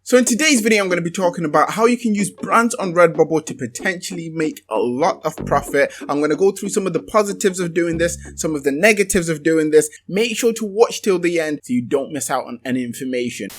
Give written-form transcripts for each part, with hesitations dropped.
So in today's video, I'm going to be talking about how you can use brands on Redbubble to potentially make a lot of profit. I'm going to go through some of the positives of doing this, some of the negatives of doing this. Make sure to watch till the end so you don't miss out on any information.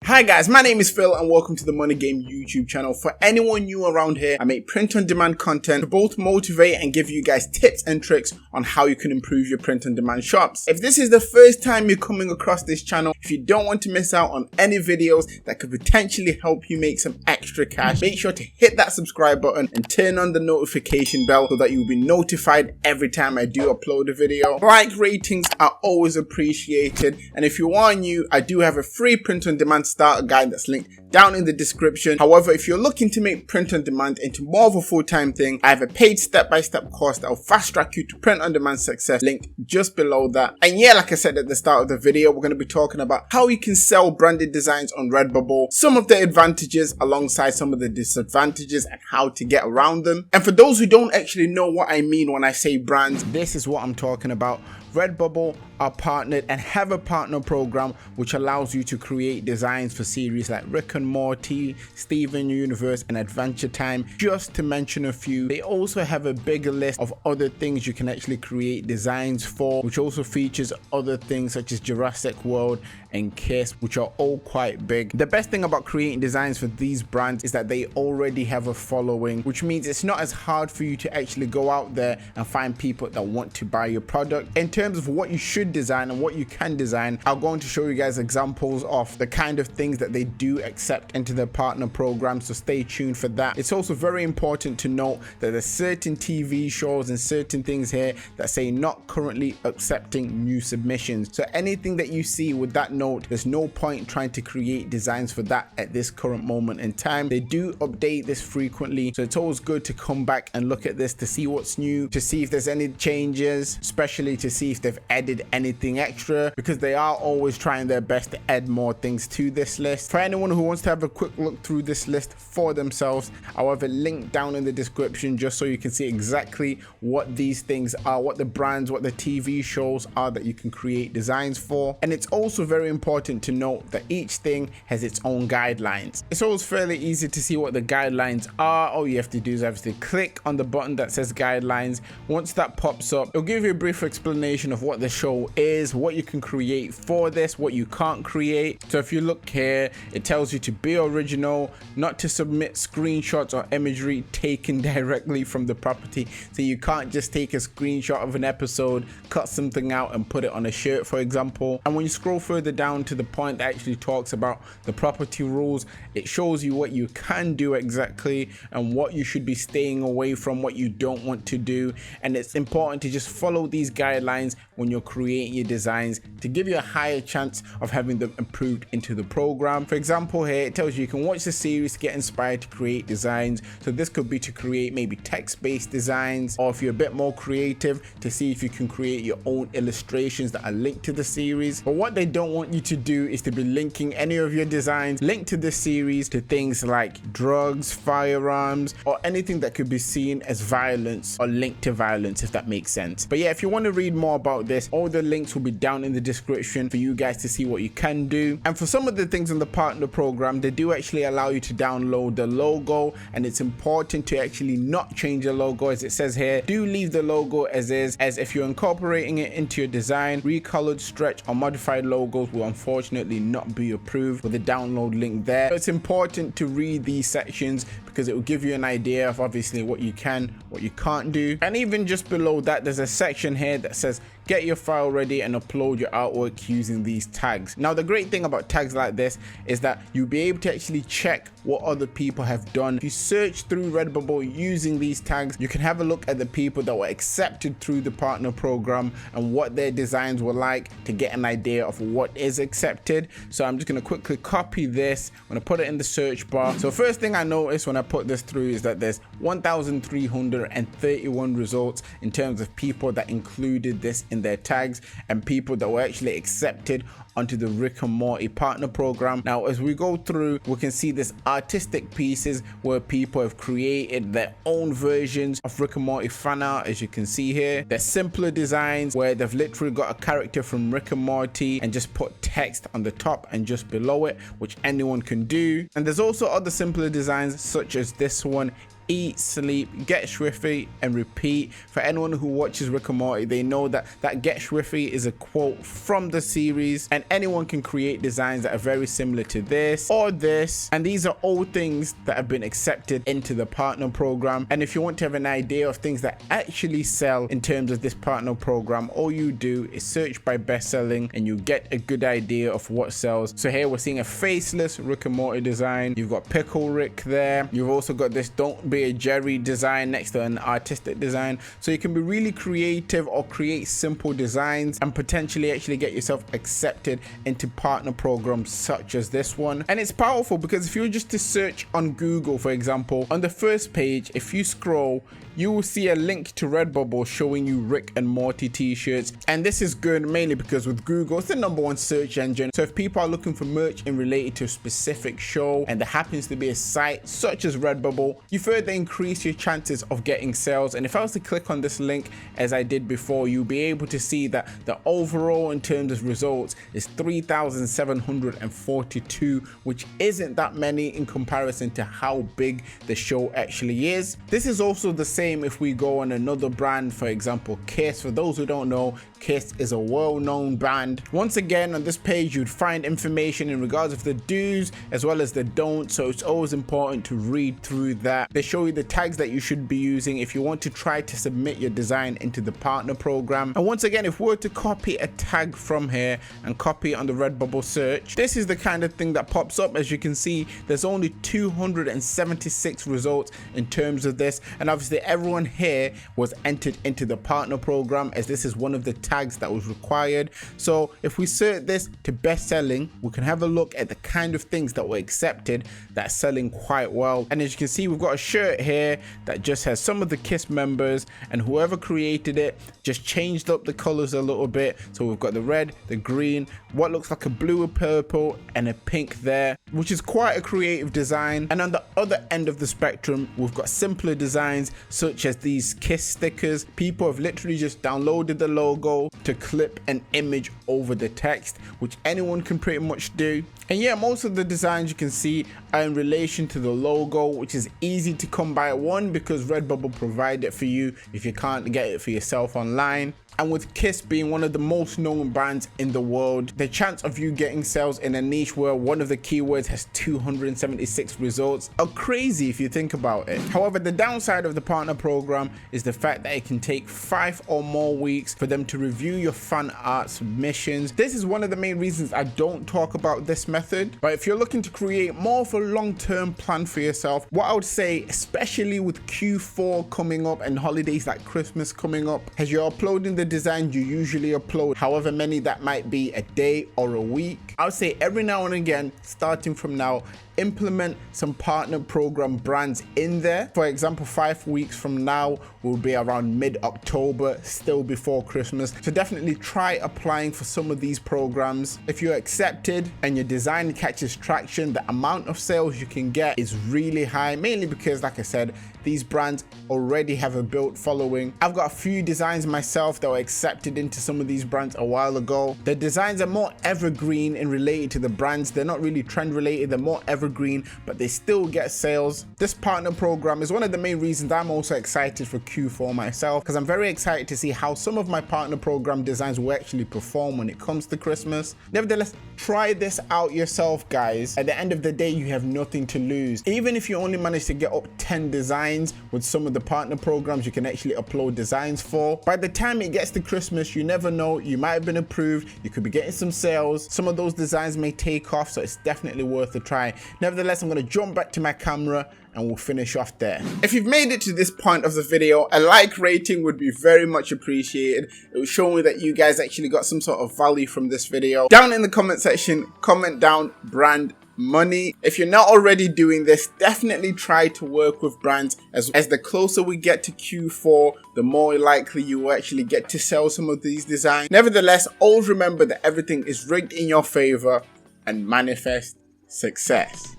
Hi guys, my name is Phil and welcome to the Money Game YouTube channel. For anyone new around here, I make print-on-demand content to both motivate and give you guys tips and tricks on how you can improve your print-on-demand shops. If this is the first time you're coming across this channel, if you don't want to miss out on any videos that could potentially help you make some extra cash, make sure to hit that subscribe button and turn on the notification bell so that you'll be notified every time I do upload a video. Like ratings are always appreciated, and if you are new, I do have a free print-on-demand starter guide that's linked down in the description. However, if you're looking to make print on demand into more of a full-time thing, I have a paid step-by-step course that will fast track you to print on demand success, linked just below that. And yeah, like I said at the start of the video, we're going to be talking about how you can sell branded designs on Redbubble, some of the advantages alongside some of the disadvantages and how to get around them. And for those who don't actually know what I mean when I say brands, this is what I'm talking about. Redbubble are partnered and have a partner program which allows you to create designs for series like Rick and Morty, Steven Universe and Adventure Time, just to mention a few. They also have a bigger list of other things you can actually create designs for, which also features other things such as Jurassic World and Kiss, which are all quite big. The best thing about creating designs for these brands is that they already have a following, which means it's not as hard for you to actually go out there and find people that want to buy your product. In terms of what you should design and what you can design, I'm going to show you guys examples of the kind of things that they do accept into their partner program, so stay tuned for that. It's also very important to note that there's certain TV shows and certain things here that say not currently accepting new submissions. So anything that you see with that note, there's no point trying to create designs for that at this current moment in time. They do update this frequently, so it's always good to come back and look at this to see what's new, to see if there's any changes, especially to see if they've added anything extra, because they are always trying their best to add more things to this list. For anyone who wants to have a quick look through this list for themselves, I'll have a link down in the description just so you can see exactly what these things are, what the brands, what the TV shows are that you can create designs for. And it's also very important to note that each thing has its own guidelines. It's always fairly easy to see what the guidelines are. All you have to do is obviously click on the button that says guidelines. Once that pops up, it'll give you a brief explanation of what the show is, what you can create for this, what you can't create. So if you look here, it tells you to be original, not to submit screenshots or imagery taken directly from the property. So you can't just take a screenshot of an episode, cut something out and put it on a shirt, for example. And when you scroll further down to the point that actually talks about the property rules, it shows you what you can do exactly and what you should be staying away from, what you don't want to do. And it's important to just follow these guidelines when you're creating your designs to give you a higher chance of having them approved into the program. For example, here it tells you can watch the series to get inspired to create designs. So this could be to create maybe text-based designs, or if you're a bit more creative, to see if you can create your own illustrations that are linked to the series. But what they don't want you to do is to be linking any of your designs linked to the series to things like drugs, firearms, or anything that could be seen as violence or linked to violence, if that makes sense. But yeah, if you want to read more about this, all the links will be down in the description for you guys to see what you can do. And for some of the things in the partner program, they do actually allow you to download the logo, and it's important to actually not change the logo. As it says here, do leave the logo as is, as if you're incorporating it into your design, recolored, stretch or modified logos will unfortunately not be approved with the download link there. So it's important to read these sections because it will give you an idea of obviously what you can, what you can't do. And even just below that, there's a section here that says get your file ready and upload your artwork using these tags. Now the great thing about tags like this is that you'll be able to actually check what other people have done. If you search through Redbubble using these tags, you can have a look at the people that were accepted through the partner program and what their designs were like to get an idea of what is accepted. So I'm just going to quickly copy this. I'm going to put it in the search bar. So first thing I noticed when I put this through is that there's 1,331 results in terms of people that included this in creating their tags and people that were actually accepted onto the Rick and Morty partner program. Now, as we go through, we can see this artistic pieces where people have created their own versions of Rick and Morty fan art, as you can see here. There's simpler designs where they've literally got a character from Rick and Morty and just put text on the top and just below it, which anyone can do. And there's also other simpler designs such as this one: eat, sleep, get swifty, and repeat. For anyone who watches Rick and Morty, they know that get swifty is a quote from the series, and anyone can create designs that are very similar to this or this. And these are all things that have been accepted into the partner program. And if you want to have an idea of things that actually sell in terms of this partner program, all you do is search by best selling and you get a good idea of what sells. So here we're seeing a faceless Rick and Morty design. You've got Pickle Rick there. You've also got this Don't Be a Jerry design next to an artistic design. So you can be really creative or create simple designs and potentially actually get yourself accepted into partner programs such as this one. And it's powerful because if you were just to search on Google, for example, on the first page, if you scroll, you will see a link to Redbubble showing you Rick and Morty t-shirts. And this is good mainly because with Google, it's the #1 search engine. So if people are looking for merch in related to a specific show and there happens to be a site such as Redbubble, you further increase your chances of getting sales. And if I was to click on this link as I did before, you'll be able to see that the overall in terms of results is 3,742, which isn't that many in comparison to how big the show actually is. This is also the same if we go on another brand, for example Kiss. For those who don't know, Kiss is a well-known brand. Once again, on this page you'd find information in regards of the do's as well as the don'ts, so it's always important to read through that. They show you the tags that you should be using if you want to try to submit your design into the partner program. And once again, if we were to copy a tag from here and copy it on the Redbubble search, this is the kind of thing that pops up. As you can see, there's only 276 results in terms of this, and obviously everyone here was entered into the partner program as this is one of the tags that was required. So if we search this to best selling, we can have a look at the kind of things that were accepted that's selling quite well. And as you can see, we've got a shirt here that just has some of the Kiss members, and whoever created it just changed up the colors a little bit. So we've got the red, the green, what looks like a blue, a purple, and a pink there, which is quite a creative design. And on the other end of the spectrum, we've got simpler designs such as these Kiss stickers. People have literally just downloaded the logo to clip an image over the text, which anyone can pretty much do. And yeah, most of the designs you can see are in relation to the logo, which is easy to come by. One, because Redbubble provide it for you if you can't get it for yourself online. And with Kiss being one of the most known brands in the world, the chance of you getting sales in a niche where one of the keywords has 276 results are crazy if you think about it. However, the downside of the partner program is the fact that it can take 5 or more weeks for them to review your fan art submissions. This is one of the main reasons I don't talk about this method. But if you're looking to create more of a long-term plan for yourself, what I would say, especially with Q4 coming up and holidays like Christmas coming up, as you're uploading the design you usually upload, however many that might be a day or a week, I would say every now and again, starting from now, implement some partner program brands in there. For example, 5 weeks from now will be around mid-October, still before Christmas. So definitely try applying for some of these programs. If you're accepted and your design catches traction, the amount of sales you can get is really high, mainly because, like I said, these brands already have a built following. I've got a few designs myself that were accepted into some of these brands a while ago. The designs are more evergreen in related to the brands. They're not really trend related, they're more evergreen, but they still get sales. This partner program is one of the main reasons I'm also excited for Q4 myself, because I'm very excited to see how some of my partner program designs will actually perform when it comes to Christmas. Nevertheless, try this out yourself, guys. At the end of the day, you have nothing to lose. Even if you only manage to get up 10 designs with some of the partner programs you can actually upload designs for, by the time it gets to Christmas, you never know, you might have been approved, you could be getting some sales, some of those designs may take off, so it's definitely worth a try. Nevertheless, I'm going to jump back to my camera and we'll finish off there. If you've made it to this point of the video, a like rating would be very much appreciated. It will show me that you guys actually got some sort of value from this video. Down in the comment section, comment down brand money. If you're not already doing this, definitely try to work with brands. As the closer we get to Q4, the more likely you will actually get to sell some of these designs. Nevertheless, always remember that everything is rigged in your favor and manifest success.